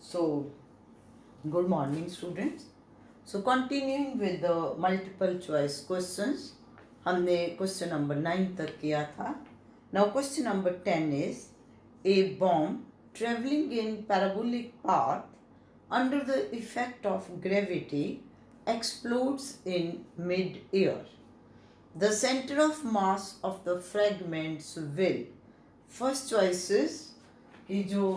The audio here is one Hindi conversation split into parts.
So, good morning, students. So, continuing with the multiple choice questions, हमने question number 9 तक किया था. Now, question number 10 is a bomb traveling in parabolic path under the effect of gravity explodes in mid-air. The center of mass of the fragments will. First choice is कि जो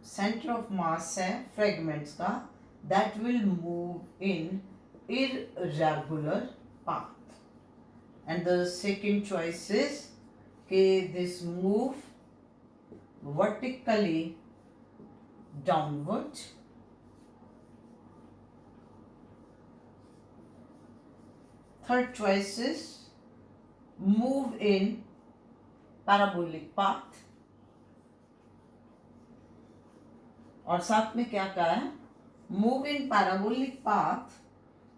center of mass है fragments का, that will move in irregular path. And the second choice is कि this move vertically downward. Third choice is move in parabolic path. और साथ में क्या कहा है? Move in parabolic path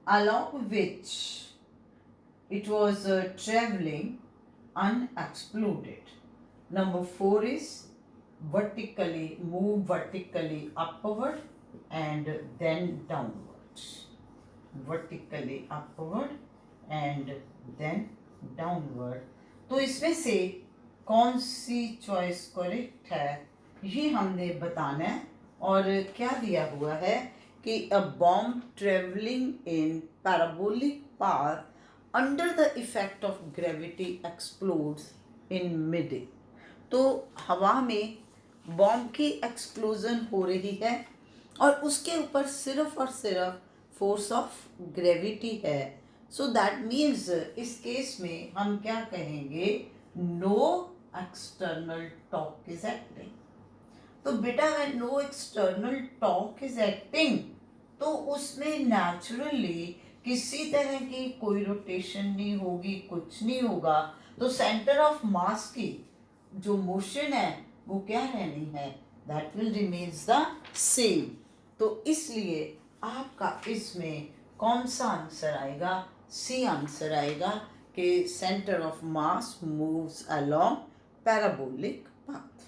along which it was traveling unexploded. Number 4 is move vertically upward and then downward. Vertically upward and then downward. तो इसमें से कौन सी चॉइस करेक्ट है ये हमने बताना है. और क्या दिया हुआ है कि a bomb travelling in parabolic path under the effect of gravity explodes in mid. तो हवा में बॉम्ब की एक्सप्लोजन हो रही है और उसके ऊपर सिर्फ और सिर्फ फोर्स ऑफ ग्रेविटी है. सो दैट मीन्स इस केस में हम क्या कहेंगे? No external torque is acting. तो बेटा when no external torque is acting तो उसमें नेचुरली किसी तरह की कोई रोटेशन नहीं होगी, कुछ नहीं होगा. तो सेंटर ऑफ मास की जो मोशन है वो क्या रहनी है? That will remains the same. तो इसलिए आपका इसमें कौन सा आंसर आएगा? सी आंसर आएगा कि centre of mass moves along parabolic path.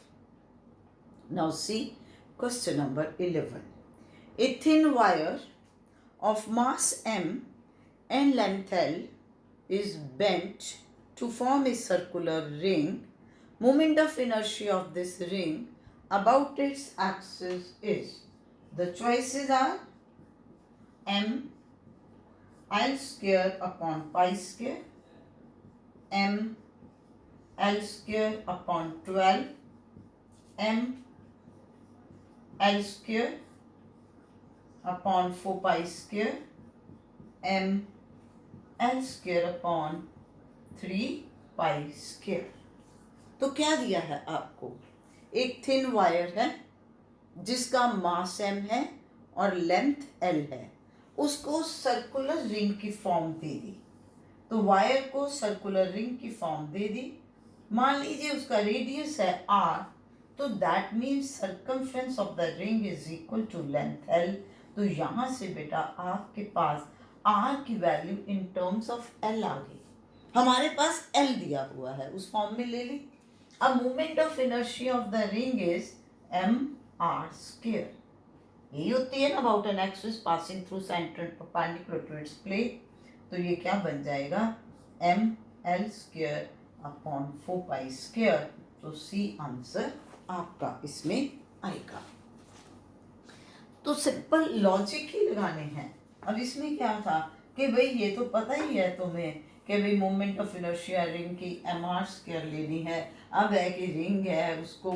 Now see question number 11. A thin wire of mass m and length L is bent to form a circular ring. Moment of inertia of this ring about its axis is. The choices are m L square upon pi square, m L square upon 12, m L square upon 4 pi square, m L square upon 3 pi square. तो क्या दिया है आपको? एक थिन वायर है जिसका मास m है और लेंथ L है. उसको सर्कुलर रिंग की फॉर्म दे दी. तो वायर को सर्कुलर रिंग की फॉर्म दे दी. मान लीजिए उसका रेडियस है r. तो that means circumference of the ring is equal to length L. तो यहाँ से बेटा आपके पास r की value in terms of L आ गई. हमारे पास L दिया हुआ है, उस फॉर्म में ले ली. अब moment of inertia of the ring is mr square. यही होती है ना about an axis passing through centre perpendicular to its plane. तो ये क्या बन जाएगा? ml square upon 4 pi square. तो सी आंसर आपका इसमें आएगा. तो सिंपल लॉजिक ही लगाने हैं. अब इसमें क्या था कि भाई ये तो पता ही है तुम्हें कि भाई मोमेंट ऑफ इनर्शिया रिंग की mr स्क्वायर लेनी है. अब है कि रिंग है, उसको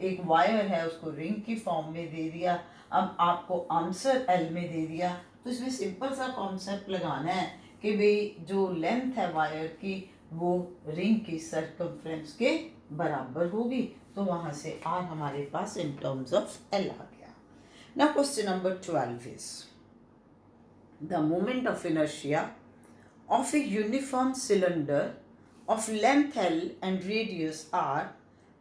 एक वायर है, उसको रिंग की फॉर्म में दे दिया. अब आपको आंसर L में दे दिया. तो इसमें सिंपल सा कॉन्सेप्ट लगाना है कि भाई जो लेंथ है वायर की वो रिंग की सर्कमफ्रेंस के बराबर होगी. तो वहाँ से R हमारे पास इन टर्म्स ऑफ L आ गया. Now question number 12 is the moment of inertia of a uniform cylinder of length L and radius R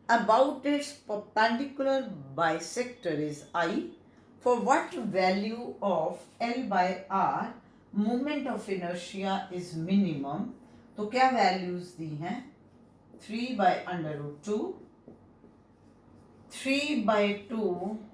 about its perpendicular bisector is I. For what value of L by R moment of inertia is minimum? तो क्या वैल्यूज दी हैं? 3 by under root 2, 3 by 2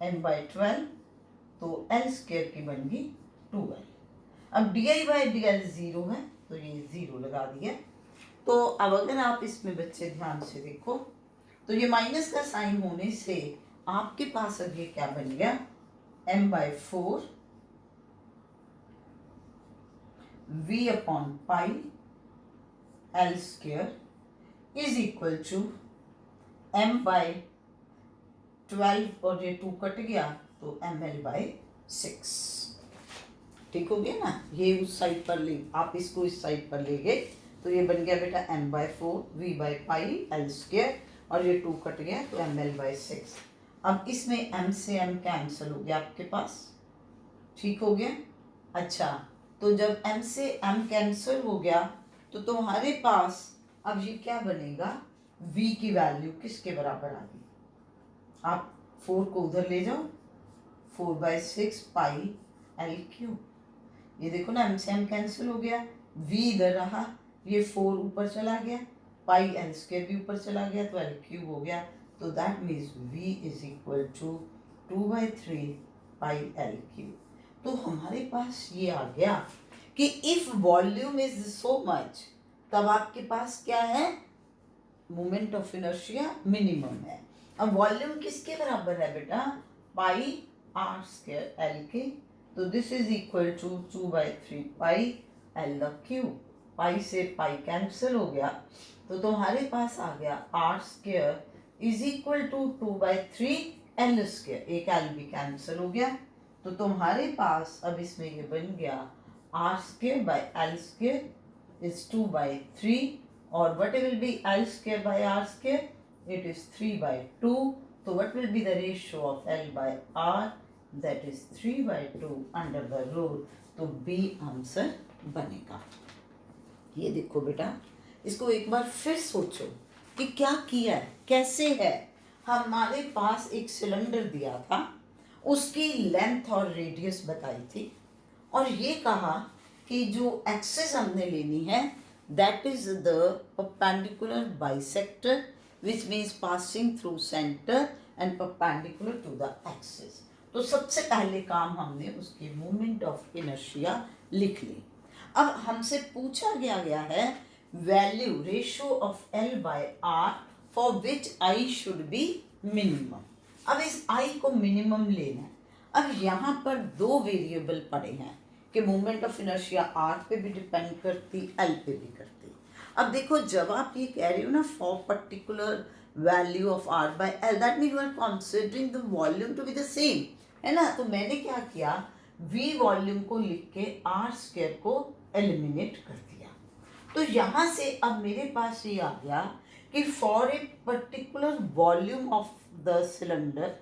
m/12, तो l स्क्वायर की बन गई 2l। अब di/dl 0 है तो ये 0 लगा दिया। तो अब अगर आप इसमें बच्चे ध्यान से देखो तो ये माइनस का साइन होने से आपके पास अब ये क्या बन गया, m/4 v/पाई l square is equal to m/12 और ये 2 कट गया तो ml/6। ठीक हो गया ना। ये उस साइड पर ले, आप इसको इस साइड पर ले गए तो ये बन गया बेटा m/4 v/पाई l स्क्वायर और ये 2 कट गया तो ml/6। अब इसमें m से m कैंसिल हो गया आपके पास, ठीक हो गया। अच्छा, तो जब m से m कैंसिल हो गया तो तुम्हारे पास अब ये क्या बनेगा, v की वैल्यू किसके बराबर आ गई, आप 4 को उधर ले जाओ, 4/6 पाई l क्यूब। ये देखो ना, m से m कैंसिल हो गया, v इधर रहा, ये 4 ऊपर चला गया, पाई l स्क्वायर भी ऊपर चला गया तो l क्यूब हो गया। तो that means v is equal to 2/3 pi l cube. तो हमारे पास ये आ गया कि if volume is so much, तब आपके पास क्या है, मोमेंट ऑफ इनर्शिया मिनिमम है। अब वॉल्यूम किसके बराबर है बेटा, पाई आर स्क्वायर एल के, तो this is equal to 2/3 pi L the cube, pi से पाई कैंसिल हो गया, तो तुम्हारे पास आ गया R square is equal to 2/3 L square, एक एल भी कैंसिल हो गया, तो तुम्हारे पास अब इसमें ये बन गया R square by L square is 2/3, और what will be L square by R square? It is 3/2. So what will be the ratio of L by R? That is 3/2 under the rule. तो B आंसर बनेगा। ये देखो बेटा, इसको एक बार फिर सोचो कि क्या किया है, कैसे है। हमारे पास एक सिलेंडर दिया था, उसकी लेंथ और रेडियस बताई थी, और ये कहा कि जो एक्सिस हमने लेनी है that is the perpendicular bisector, which means passing through center and perpendicular to the axis. तो सबसे पहले काम हमने उसकी मोमेंट ऑफ इनर्शिया लिख ली। अब हमसे पूछा गया है value ratio of L by R for which I should be minimum. अब इस I को मिनिमम लेना है। अब यहाँ पर दो वेरिएबल पड़े हैं कि मोमेंट ऑफ इनर्शिया R पे भी डिपेंड करती, L पे भी करती। अब देखो, जब आप ये कह रहे हो ना for particular value of R by L, that mean you are considering the volume to be the same, है ना। तो मैंने क्या किया, V वॉल्यूम को लिख के R स्क्वायर को एलिमिनेट कर दिया। तो यहाँ से अब मेरे पास ये आ गया कि for a particular volume of the cylinder,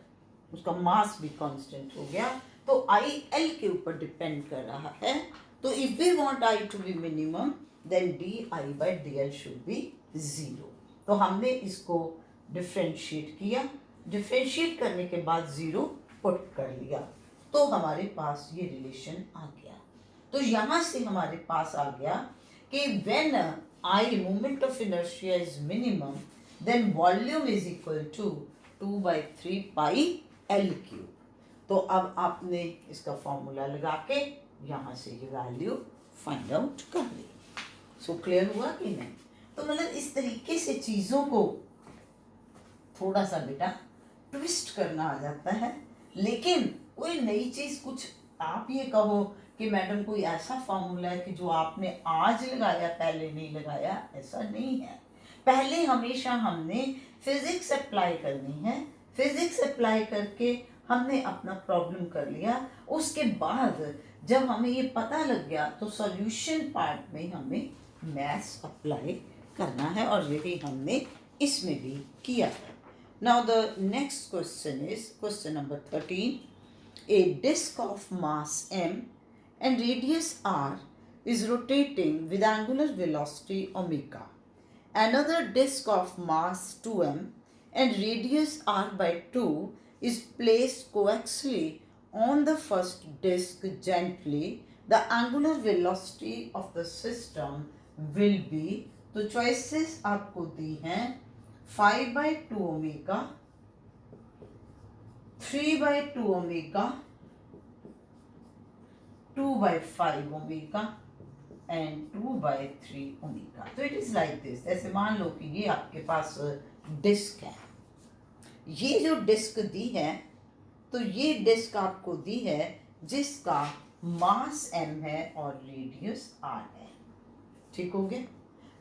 उसका मास भी कांस्टेंट हो गया, तो आई एल के ऊपर डिपेंड कर रहा है। तो if we want I to be minimum then D I by D L should be 0। तो हमने इसको डिफ्रेंशिएट किया, डिफ्रेंशिएट करने के बाद 0 पुट कर लिया, तो हमारे पास ये रिलेशन आ गया। तो यहाँ से हमारे पास आ गया कि when I moment of inertia is minimum then volume is equal to 2/3 pi L cube. तो अब आपने इसका फॉर्मूला लगा के यहाँ से ये वैल्यू फाइंड आउट कर ली। सो क्लियर हुआ कि नहीं? तो मतलब इस तरीके से चीज़ों को थोड़ा सा बेटा ट्विस्ट करना आ जाता है, लेकिन कोई नई चीज़ कुछ आप ये कहो कि मैडम कोई ऐसा फॉर्मूला है कि जो आपने आज लगाया पहले नहीं लगाया, ऐसा नहीं है। पहले हमेशा हमने फिजिक्स अप्लाई करनी है, फिजिक्स अप्लाई करके हमने अपना प्रॉब्लम कर लिया, उसके बाद जब हमें ये पता लग गया तो सॉल्यूशन पार्ट में हमें मैथ्स अप्लाई करना है, और यही हमने इसमें भी किया है। Now the next question is question number 13। A disc of mass m and radius r is rotating with angular velocity omega. Another disk of mass 2m and radius r by 2 is placed coaxially on the first disk gently. The angular velocity of the system will be, तो choices आपको दी हैं 5/2 omega, 3/2 omega, 2/5 omega and 2/3 omega. तो इट इज लाइक दिस। ऐसे मान लो कि ये आपके पास डिस्क है, ये जो डिस्क दी है, तो ये डिस्क आपको दी है जिसका मास m है और रेडियस r है। ठीक हो गया?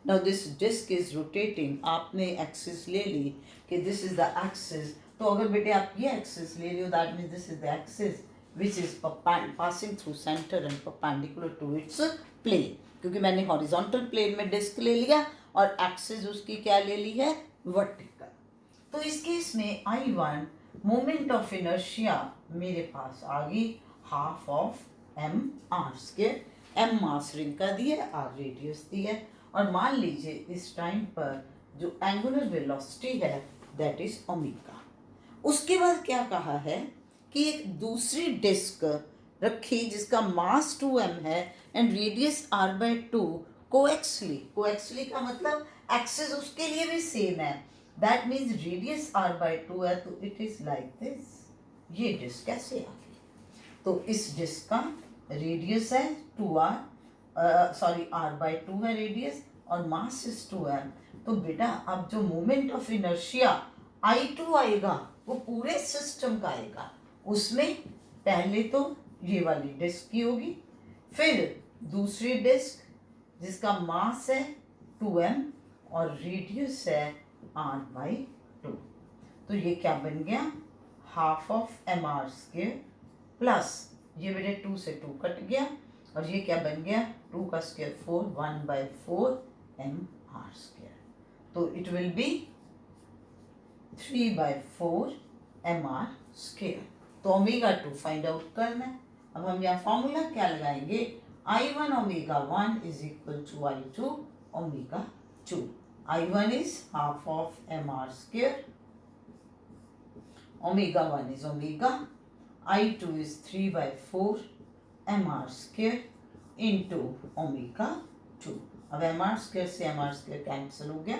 Now this disc is rotating, आपने एक्सिस ले ली कि दिस इज द एक्सिस, तो अगर बेटे आप ये एक्सिस ले लियो that means this is the axis which is passing through center and perpendicular to its plane, क्योंकि मैंने हॉरिजॉन्टल प्लेन में डिस्क ले लिया और एक्सिस उसकी क्या ले ली है, वर्टिकल। तो इस केस में I1 मोमेंट ऑफ इनर्शिया मेरे पास आ गई half of m r square, m mass ring का दी है, r रेडियस दी है, और मान लीजिए इस टाइम पर जो एंगुलर वेलोसिटी है दैट इज ओमेगा। उसके बाद क्या कहा है कि एक दूसरी डिस्क रखी जिसका मास 2m है एंड रेडियस r/2 कोएक्सली का मतलब एक्सिस उसके लिए भी सेम है, दैट मीन्स रेडियस r/2 है, तो इट इज लाइक दिस। ये डिस्क कैसे आ गई? तो इस डिस्क का रेडियस है 2r, r/2 है रेडियस और मास इज 2m। तो बेटा अब जो मोमेंट ऑफ इनर्शिया I2 आएगा वो पूरे सिस्टम का आएगा, उसमें पहले तो ये वाली डिस्क की होगी, फिर दूसरी डिस्क जिसका मास है 2m और रेडियस है r/2। तो ये क्या बन गया, हाफ ऑफ mr² प्लस ये मेरे 2 से 2 कट गया और ये क्या बन गया, 2 का स्क्वायर 4, 1/4 mr²। तो इट विल बी 3/4 mr²। तो ओमेगा 2 फाइंड आउट करना है। अब हम यहाँ फॉर्मूला क्या लगाएंगे, I1 ω1 is equal to I2 ω2। I1 is half of mr², ω1 is omega, I2 is 3/4 mr² into ω2। अब mr² से mr² कैंसिल हो गया,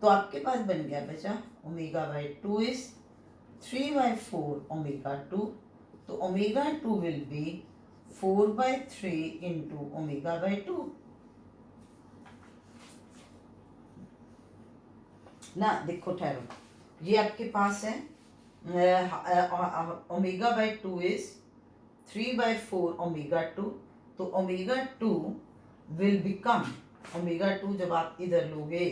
तो आपके पास बन गया बचा ω/2 इज 3/4 ω2। तो ω2 विल बी 4/3 into ω/2 ना। देखो ठहरो, ये आपके पास है ω/2 इज 3/4 ω2। तो ω2 विल बिकम, ω2 जब आप इधर लोगे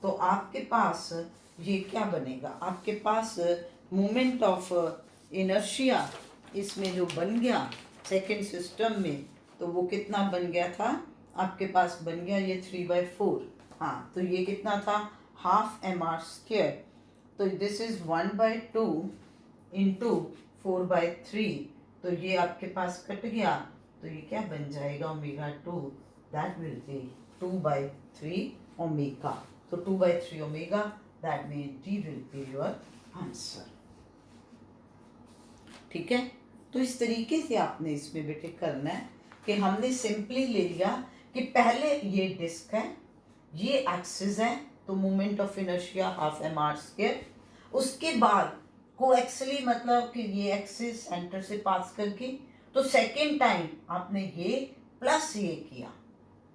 तो आपके पास ये क्या बनेगा, आपके पास मोमेंट ऑफ इनर्शिया इसमें जो बन गया सेकेंड सिस्टम में, तो वो कितना बन गया था आपके पास, बन गया ये 3/4। हाँ, तो ये कितना था, हाफ mr²। तो दिस इज 1/2 इंटू 4/3, तो ये आपके पास कट गया, तो ये क्या बन जाएगा ω2, दैट विल बी 2/3 ओमेगा। तो 2/3 omega, that means D will be your answer. ठीक है, तो इस तरीके से आपने इसमें बेटे करना है कि हमने सिंपली ले लिया कि पहले ये डिस्क है, ये एक्सिस है, तो moment of inertia half mr²। उसके बाद कोएक्सियली मतलब कि ये एक्सिस सेंटर से पास करके, तो सेकेंड टाइम आपने ये प्लस ये किया,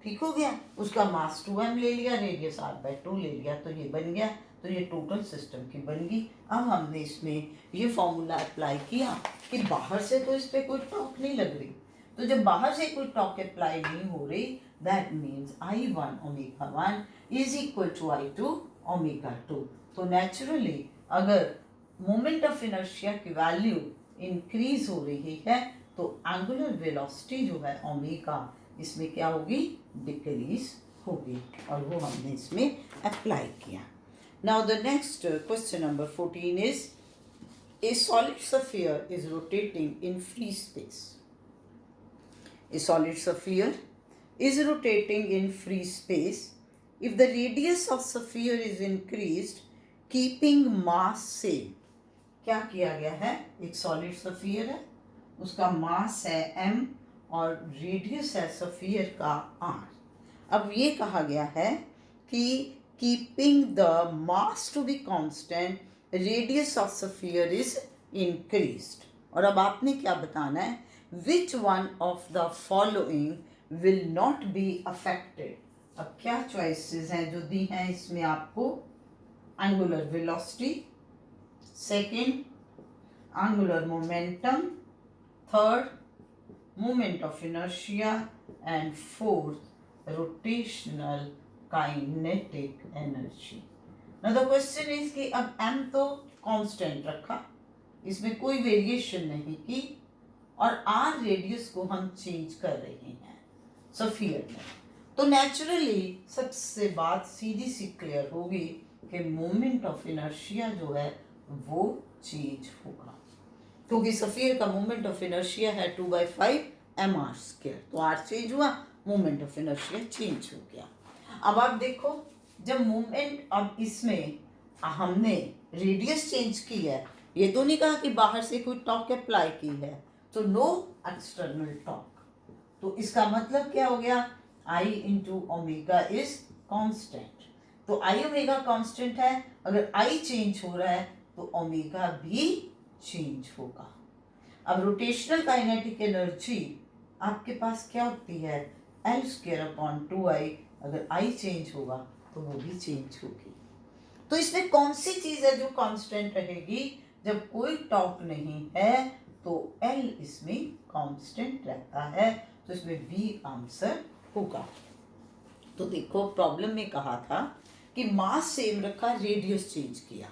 ठीक हो गया, उसका मास 2m ले लिया, रेडियस r/2 ले लिया, तो ये बन गया। तो ये टोटल सिस्टम की बन गई। अब हमने इसमें ये फॉर्मूला अप्लाई किया कि बाहर से तो इस पर कोई टॉक नहीं लग रही, तो जब बाहर से कोई टॉक अप्लाई नहीं हो रही, that means I1 ω1 is equal to I2 ω2। तो नेचुरली अगर मोमेंट ऑफ इनर्शिया की वैल्यू इंक्रीज हो रही है तो एंगुलर वेलोसिटी जो है ओमेगा इसमें क्या होगी, डिक्रीज होगी, और वो हमने इसमें अप्लाई किया। Now the next question number 14 is a solid sphere is rotating in free space. A solid sphere is rotating in free space if the radius of sphere is increased keeping mass same। क्या किया गया है, एक सॉलिड स्फीयर है, उसका मास है m और रेडियस है स्फीयर का r। अब ये कहा गया है कि keeping the mass to be constant radius of sphere is increased. और अब आपने क्या बताना है, which one of the following will not be affected। अब क्या चॉइसेस हैं जो दी हैं इसमें आपको, angular velocity, second angular momentum, third moment of inertia and fourth rotational kinetic energy. Now the question is कि अब m तो कांस्टेंट रखा, इसमें कोई वेरिएशन नहीं की, और r रेडियस को हम चेंज कर रहे हैं स्फीयर में, तो नेचुरली सबसे बात सीधी सी क्लियर होगी कि मोमेंट ऑफ इनर्शिया जो है वो चेंज होगा, क्योंकि स्फीयर का मोमेंट ऑफ इनर्शिया है 2/5 mr²। तो r चेंज हुआ, मोमेंट ऑफ इनर्शिया चेंज हो गया। अब आप देखो, जब मोमेंट, अब इसमें हमने रेडियस चेंज की है, ये तो नहीं कहा कि बाहर से कोई टॉर्क अप्लाई की है, तो नो एक्सटर्नल टॉर्क। तो इसका मतलब क्या हो गया, I into omega is constant. तो I ओमेगा कांस्टेंट है, अगर I चेंज हो रहा है तो ओमेगा भी चेंज होगा। अब रोटेशनल काइनेटिक एनर्जी आपके पास क्या होती है, L² / 2I। अगर I चेंज होगा तो वो भी चेंज होगी। तो इसमें कौन सी चीज है जो कांस्टेंट रहेगी? जब कोई टॉर्क नहीं है तो एल इसमें कांस्टेंट रहता है, तो इसमें बी आंसर होगा। तो देखो प्रॉब्लम में कहा था कि मास सेम रखा, रेडियस चेंज किया,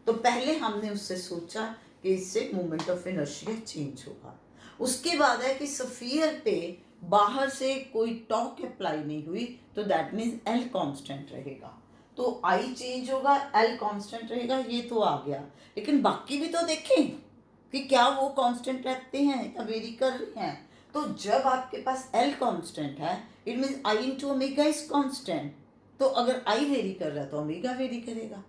तो पहले हमने उससे सोचा कि इससे मोमेंट ऑफ इनर्शिया चेंज होगा। उसके बाद है कि स्फीयर पे बाहर से कोई टॉर्क अप्लाई नहीं हुई, तो दैट मीन्स एल कांस्टेंट रहेगा। तो आई चेंज होगा, एल कांस्टेंट रहेगा, ये तो आ गया। लेकिन बाकी भी तो देखें कि क्या वो कांस्टेंट रहते हैं या वेरी कर रहे हैं। तो जब आपके पास एल कांस्टेंट है, it means I into omega is constant. तो अगर आई वेरी कर रहा है तो ओमेगा वेरी करेगा।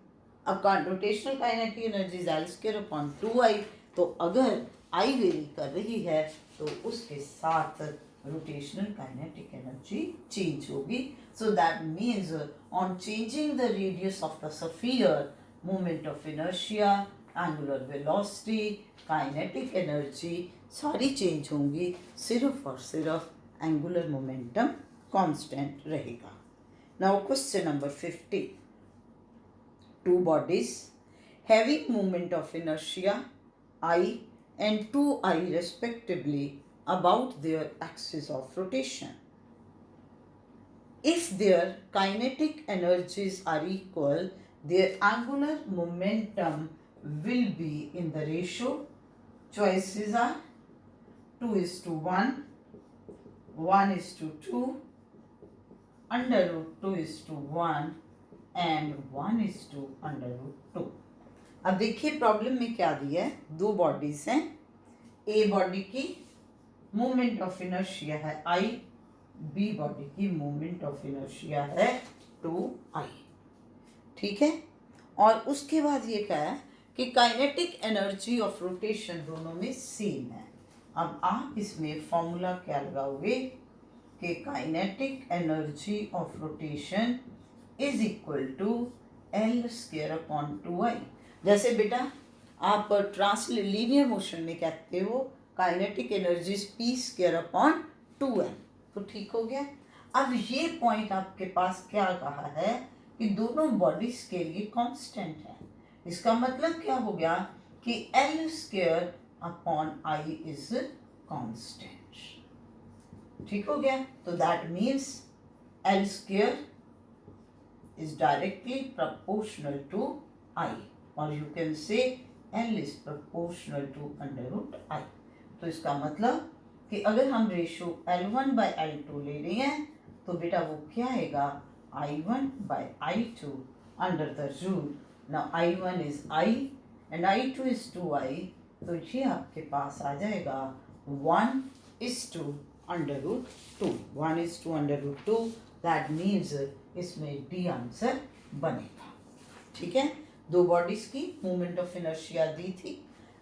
अब rotational kinetic energy is L square upon 2i, तो अगर आई वेरी कर रही है तो उसके साथ रोटेशनल काइनेटिक एनर्जी चेंज होगी। सो that means on changing the radius of the sphere, moment of inertia, angular velocity, kinetic energy सारी चेंज होंगी, सिर्फ और सिर्फ एंगुलर मोमेंटम कांस्टेंट रहेगा। Now question number 50. Two bodies having moment of inertia I and 2i respectively about their axis of rotation. If their kinetic energies are equal, their angular momentum will be in the ratio. Choices are 2:1, 1:2, under root 2:1 and 1:2। अब देखिए प्रॉब्लम में क्या दिया है, दो बॉडीज हैं। ए बॉडी की मोमेंट ऑफ इनर्शिया है I, बी बॉडी की मोमेंट ऑफ इनर्शिया है 2i, ठीक है। और उसके बाद ये क्या है कि काइनेटिक एनर्जी ऑफ रोटेशन दोनों में सेम है। अब आप इसमें फॉर्मूला क्या लगाओगे कि kinetic energy of rotation is equal to L square upon 2i। जैसे बेटा आप लीनियर मोशन में कहते हो kinetic energy P square upon 2m, तो ठीक हो गया। अब ये पॉइंट आपके पास क्या कहा है कि दोनों बॉडीज के लिए कांस्टेंट है। इसका मतलब क्या हो गया कि L square upon I is constant, ठीक हो गया। तो that means L square is directly proportional to I, or you can say L is proportional to under root I। तो इसका मतलब कि अगर हम रेशो L1/I2 ले रहे हैं तो बेटा वो क्या आएगा, I1/I2 under the root. Now I1 is I and I2 is 2i, तो ये आपके पास आ जाएगा 1:2 under root 2, 1:2 under root 2। That means इसमें डी आंसर बनेगा, ठीक है। दो बॉडीज की मोमेंट ऑफ इनर्शिया दी थी,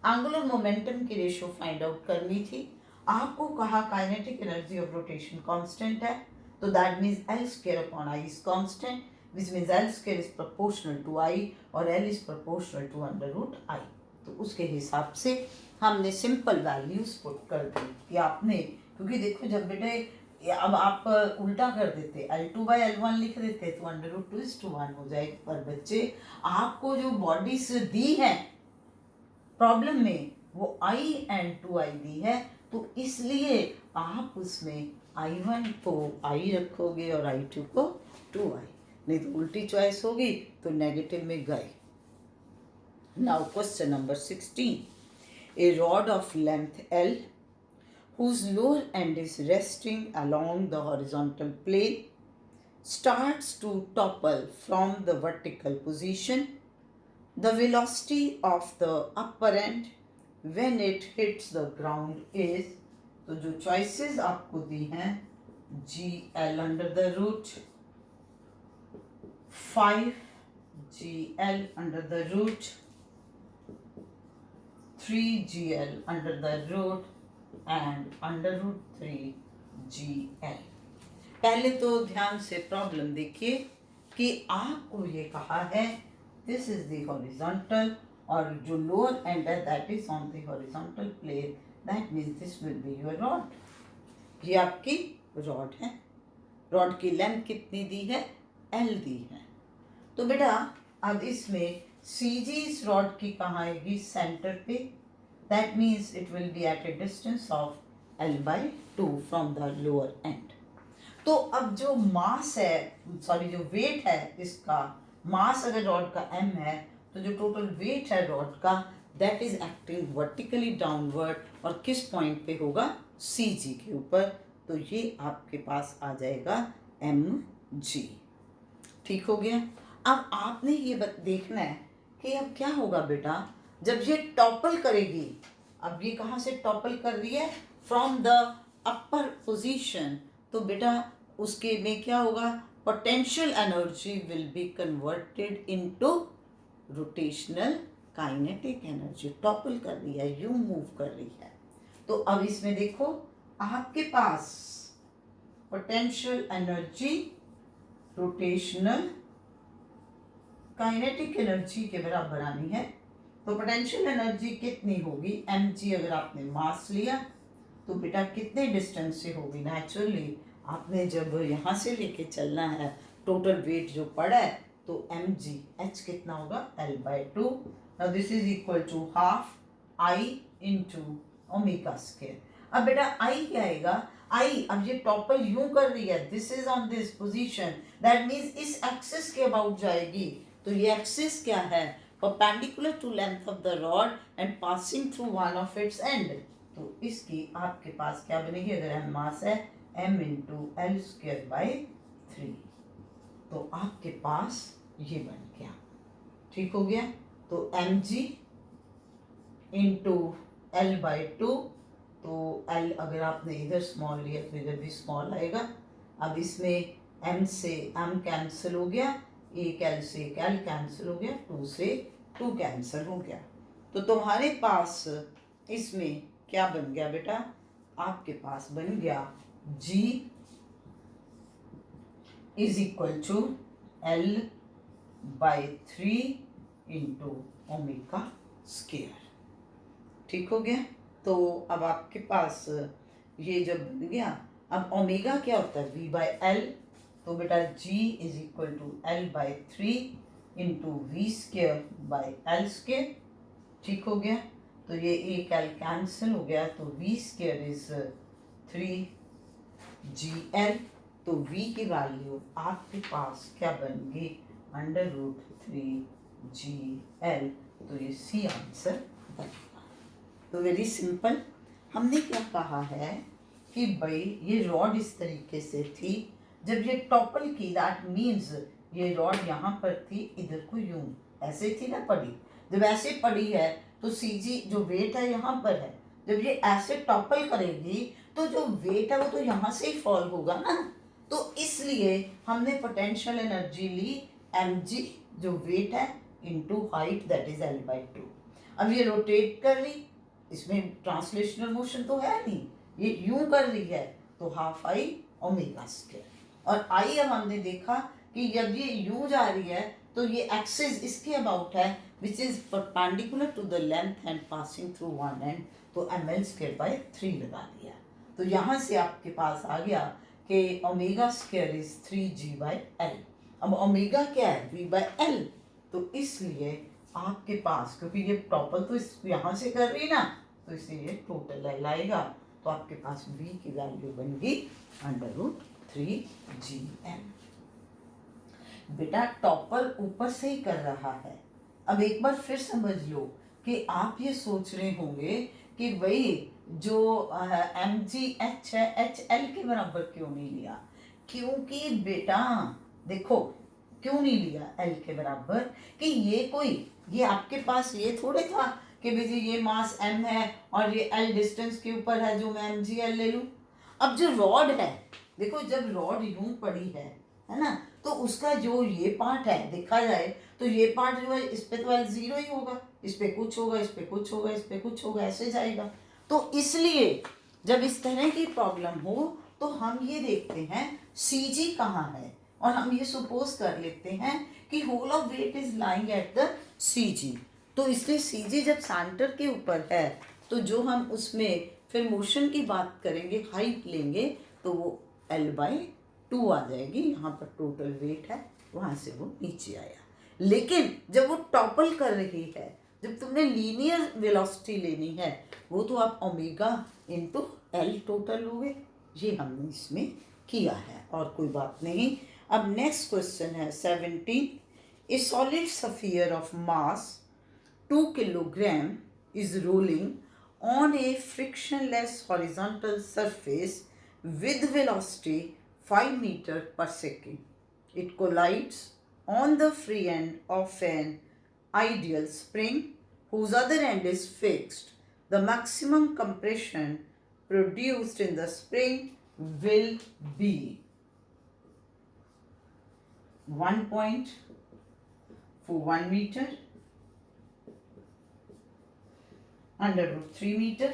एंगुलर मोमेंटम की रेशियो फाइंड आउट करनी थी। आपको कहा kinetic energy of rotation constant है, तो that means L square upon I is constant, which means L square is proportional to I और L is proportional to under root I. तो उसके हिसाब से हमने सिंपल वैल्यूज पुट कर दी कि आपने, क्योंकि देखो जब बेटे अब आप उल्टा कर देते L2/L1 लिख देते तो अंडर रूट 2:1 हो जाएगा। पर बच्चे आपको जो बॉडीज दी है प्रॉब्लम में वो I and 2i दी है, तो इसलिए आप उसमें I1 को I रखोगे और I2 को 2i, नहीं तो उल्टी चॉइस होगी तो नेगेटिव में गए। Now question number 16. A rod of length L whose lower end is resting along the horizontal plane starts to topple from the vertical position. The velocity of the upper end when it hits the ground is, तो जो choices आपको दी हैं GL under the root 5, GL under the root 3, GL under the root and under root 3GL। पहले तो ध्यान से प्रॉब्लम देखिए कि आपको ये कहा है दिस इज द हॉरिजॉन्टल और जो लोअर एंड है that is on the horizontal plane, that means this will be your rod. ये आपकी रॉड है, रॉड की लेंथ कितनी दी है, L दी है। तो बेटा अब इसमें CG इस रॉड की कहाँ आएगी, सेंटर पे, that means it will be at a distance of L/2 from the lower end. तो अब जो मास है, सॉरी जो वेट है इसका, मास अगर रॉड का m है तो जो टोटल वेट है रॉड का that is acting vertically downward, और किस पॉइंट पे होगा, CG के ऊपर। तो ये आपके पास आ जाएगा mg। ठीक हो गया। अब आपने ये देखना है कि अब क्या होगा बेटा जब ये टॉपल करेगी। अब ये कहाँ से टॉपल कर रही है, फ्रॉम द अपर पोजीशन। तो बेटा उसके में क्या होगा, potential energy will be converted into rotational kinetic energy. Topple कर रही है, यूं मूव कर रही है। तो अब इसमें देखो आपके पास potential energy rotational kinetic energy के बराबर आनी है। तो पोटेंशियल एनर्जी कितनी होगी, mg। अगर आपने मास लिया तो बेटा कितने डिस्टेंस से होगी, नेचुरली आपने जब यहाँ से लेके चलना है टोटल वेट जो पड़ा है तो mg, h कितना होगा, L/2। Now this is equal to half I into omega square. अब बेटा I क्या आएगा, I, अब ये टॉपल यूं कर रही है, this is on this position, that means इस एक्सिस के अबाउट जाएगी। तो ये एक्सिस क्या है, perpendicular to length of the rod and passing through one of its end. तो इसकी आपके पास क्या बनेगी, अगर m मास है m इंटू L²/3। तो आपके पास ये बन गया। ठीक हो गया। तो mg इंटू L/2, तो L अगर आपने इधर स्मॉल लिया तो इधर भी स्मॉल आएगा। अब इसमें m से m कैंसिल हो गया, एक L से एक L कैंसिल हो गया, 2 से 2 कैंसिल हो गया। तो तुम्हारे पास इसमें क्या बन गया बेटा, आपके पास बन गया G is equal to L/3 into omega square. ठीक हो गया। तो अब आपके पास ये जब बन गया, अब ओमेगा क्या होता है, V/L। तो बेटा G is equal to L/3 into V²/L²। ठीक हो गया। तो ये एक L कैंसिल हो गया, तो V² इज 3GL। तो V की वैल्यू आपके पास क्या बन गई, √3GL। तो ये C आंसर बनेगा। तो वेरी सिंपल। हमने क्या कहा है कि भाई ये रॉड इस तरीके से थी, जब ये टॉपल की दैट मीन्स ये रॉड यहाँ पर थी, इधर को यूं ऐसे थी ना पड़ी। जब ऐसे पड़ी है तो CG जो वेट है यहाँ पर है, जब ये ऐसे टॉपल करेगी तो जो वेट है वो तो यहाँ से ही फॉल होगा ना। तो इसलिए हमने पोटेंशियल एनर्जी ली mg जो वेट है into height that is L/2। अब ये रोटेट कर रही, इसमें ट्रांसलेशनल मोशन तो है नहीं, ये यूं कर रही है, तो हाफ I ओमेगा स्क्वायर। और I अब हमने देखा कि जब ये यूं जा रही है तो ये एक्सिस इसके अबाउट है which is perpendicular to the length and passing through one end. तो mL²/3 लगा दिया। तो यहाँ से आपके पास आ गया कि ओमेगा स्क्वायर इज 3G/L। अब ओमेगा क्या है, V/L। तो इसलिए आपके पास, क्योंकि ये टॉपल तो इस यहाँ से कर रही है ना, तो इसलिए ये टोटल L आएगा। तो आपके पास V की वैल्यू बन गई √3GM। बेटा टॉपल ऊपर से ही कर रहा है। अब एक बार फिर समझ लो कि आप ये सोच रहे होंगे कि भाई जो mgh है HL के बराबर क्यों नहीं लिया। क्योंकि बेटा देखो क्यों नहीं लिया L के बराबर, कि ये आपके पास ये थोड़े था कि भाई ये मास m है और ये L डिस्टेंस के ऊपर है जो मैं mgl ले लूँ। अब जो रॉड है, देखो जब रॉड यूं पड़ी है ना, तो उसका जो ये पार्ट है देखा जाए तो ये पार्ट जो है इस पे तो L0 ही होगा, इस पे कुछ होगा, इस पे कुछ होगा, इस पे कुछ होगा, ऐसे जाएगा। तो इसलिए जब इस तरह की प्रॉब्लम हो तो हम ये देखते हैं CG कहाँ है, और हम ये सपोज कर लेते हैं कि whole of weight is lying at the CG। तो इसलिए CG जब सेंटर के ऊपर है तो जो हम उसमें फिर मोशन की बात करेंगे, हाइट लेंगे, तो वो L/2 आ जाएगी। यहाँ पर टोटल वेट है, वहाँ से वो नीचे आया। लेकिन जब वो टॉपल कर रही है, जब तुमने लीनियर वेलोसिटी लेनी है, वो तो आप ओमेगा इंटू एल टोटल लोगे। ये हमने इसमें किया है और कोई बात नहीं। अब नेक्स्ट क्वेश्चन है 17। ए solid sphere of mass 2 kilogram is rolling on a frictionless horizontal surface with velocity 5 meter per second. It collides on the free end of an ideal spring whose other end is fixed. The maximum compression produced in the spring will be 1.41 meter under root 3 meter,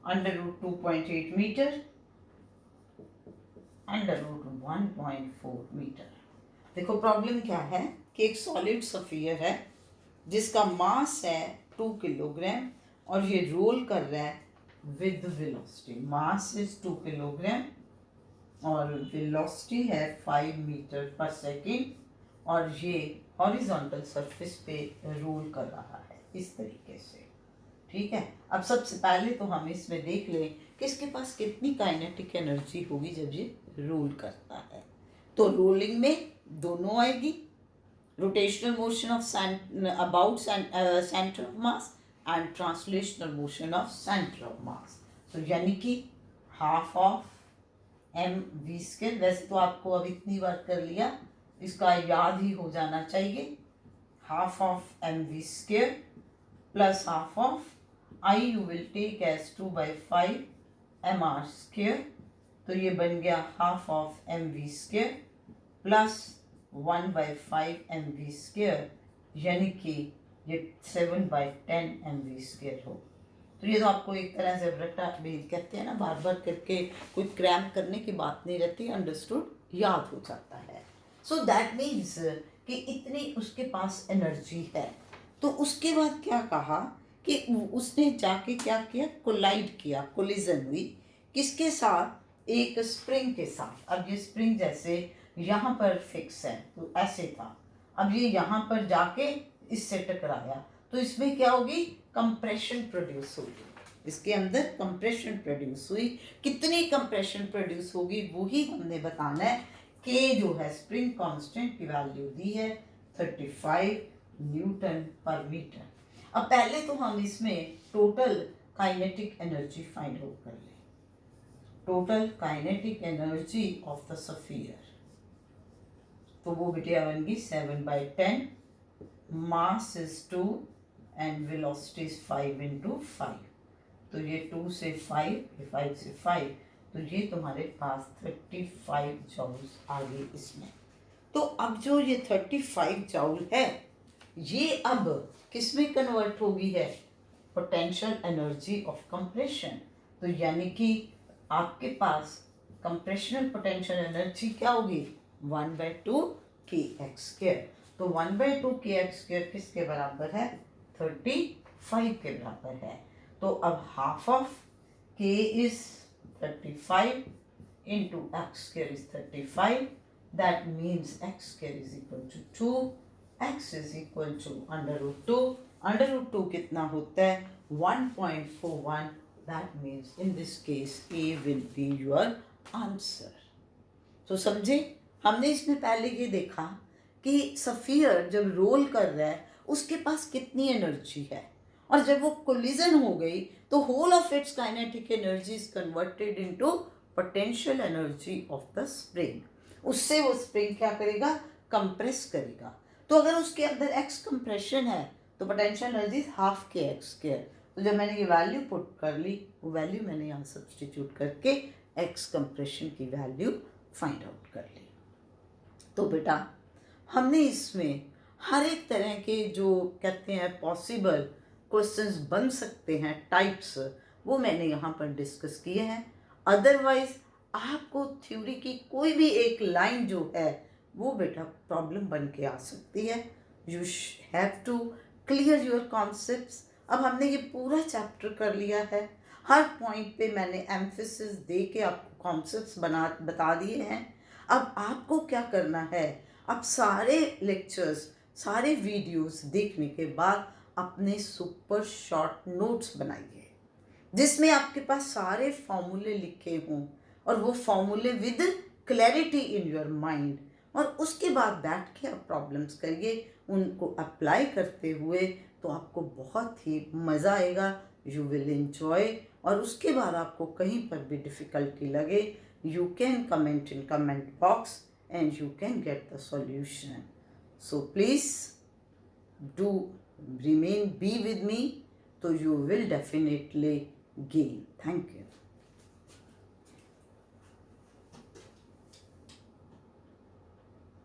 under root 2.8 meter, under root 1.4 metre. देखो प्रॉब्लम क्या है कि एक सॉलिड स्फीयर है जिसका मास है 2 किलोग्राम और ये रोल कर रहा है with velocity. Mass is 2 kilogram और वेलोसिटी है 5 मीटर पर सेकेंड और ये हॉरिजॉन्टल सरफेस पे रोल कर रहा है इस तरीके से। ठीक है, अब सबसे पहले तो हम इसमें देख लें कि इसके पास कितनी काइनेटिक एनर्जी होगी जब ये रोल करता है। तो रोलिंग में दोनों आएगी, rotational motion of about centre of mass and translational motion of centre of mass. तो यानी कि half of M V square. वैसे तो आपको अब इतनी बार कर लिया, इसका याद ही हो जाना चाहिए। Half of M V square plus half of I you will take as 2/5 M R square. तो ये बन गया half of M V square plus 1/5 M V square, यानी कि ये 7/10 एम वी स्क्वायर हो। तो ये तो आपको एक तरह से रट्टा भी कहते हैं ना, बार बार करके कोई क्रैम्प करने की बात नहीं रहती, अंडरस्टूड, याद हो जाता है। सो दैट मीन्स कि इतनी उसके पास एनर्जी है। तो उसके बाद क्या कहा कि उसने जाके क्या किया, कोलाइड किया, कोलिजन हुई किसके साथ, एक स्प्रिंग के साथ। अब ये स्प्रिंग जैसे यहाँ पर फिक्स है तो ऐसे था, अब ये यहाँ पर जाके इससे टकराया तो इसमें क्या होगी, कंप्रेशन प्रोड्यूस होगी, इसके अंदर कंप्रेशन प्रोड्यूस हुई। कितनी कंप्रेशन प्रोड्यूस होगी वही हमने बताना है। के जो है स्प्रिंग कांस्टेंट की वैल्यू दी है 35 न्यूटन पर मीटर। अब पहले तो हम इसमें total kinetic energy find out कर लें। Total kinetic energy of the sphere, तो वो बिटिया बन गई 7/10, mass is 2 and velocity is 5 × 5। तो ये 2 से 5, 5 से 5, तो ये तुम्हारे पास 35 जॉउल्स आ गए इसमें। तो अब जो ये 35 जॉउल है ये अब किस में कन्वर्ट होगी है, पोटेंशियल एनर्जी ऑफ कंप्रेशन। तो यानी कि आपके पास कंप्रेशनल पोटेंशियल एनर्जी क्या होगी, 1/2 kx²। तो 1/2 kx² किसके बराबर है, 35 के बराबर है। तो अब half of k is 35 into x² is 35. That means x² is equal to 2. x is equal to under root 2. Under root 2 कितना होता है, 1.41. That means in this case A will be your answer. तो समझे, हमने इसमें पहले ये देखा कि स्फीयर जब रोल कर रहा है उसके पास कितनी एनर्जी है, और जब वो कोलिजन हो गई तो whole of its kinetic energy is converted into potential energy of the spring. उससे वो स्प्रिंग क्या करेगा, कंप्रेस करेगा। तो अगर उसके अंदर एक्स कंप्रेशन है तो पोटेंशियल एनर्जी हाफ kx²। तो जब मैंने ये वैल्यू पुट कर ली, वो वैल्यू मैंने यहाँ सब्सटीट्यूट करके एक्स कंप्रेशन की वैल्यू फाइंड आउट कर ली। तो बेटा हमने इसमें हर एक तरह के जो कहते हैं पॉसिबल क्वेश्चंस बन सकते हैं टाइप्स, वो मैंने यहाँ पर डिस्कस किए हैं। अदरवाइज आपको थ्योरी की कोई भी एक लाइन जो है वो बेटा प्रॉब्लम बन के आ सकती है। You have to clear your concepts. अब हमने ये पूरा चैप्टर कर लिया है, हर पॉइंट पे मैंने एम्फेसिस दे के आपको कॉन्सेप्ट्स बता दिए हैं। अब आपको क्या करना है, आप सारे लेक्चर्स, सारे वीडियोस देखने के बाद अपने सुपर शॉर्ट नोट्स बनाइए, जिसमें आपके पास सारे फॉर्मूले लिखे हों, और वो फॉर्मूले with clarity in your mind. और उसके बाद बैठ के आप प्रॉब्लम्स करिए, उनको अप्लाई करते हुए, तो आपको बहुत ही मज़ा आएगा, यू विल एंजॉय। और उसके बाद आपको कहीं पर भी डिफ़िकल्टी लगे, you can comment in comment box and you can get the solution. So please do be with me, so you will definitely gain. Thank you.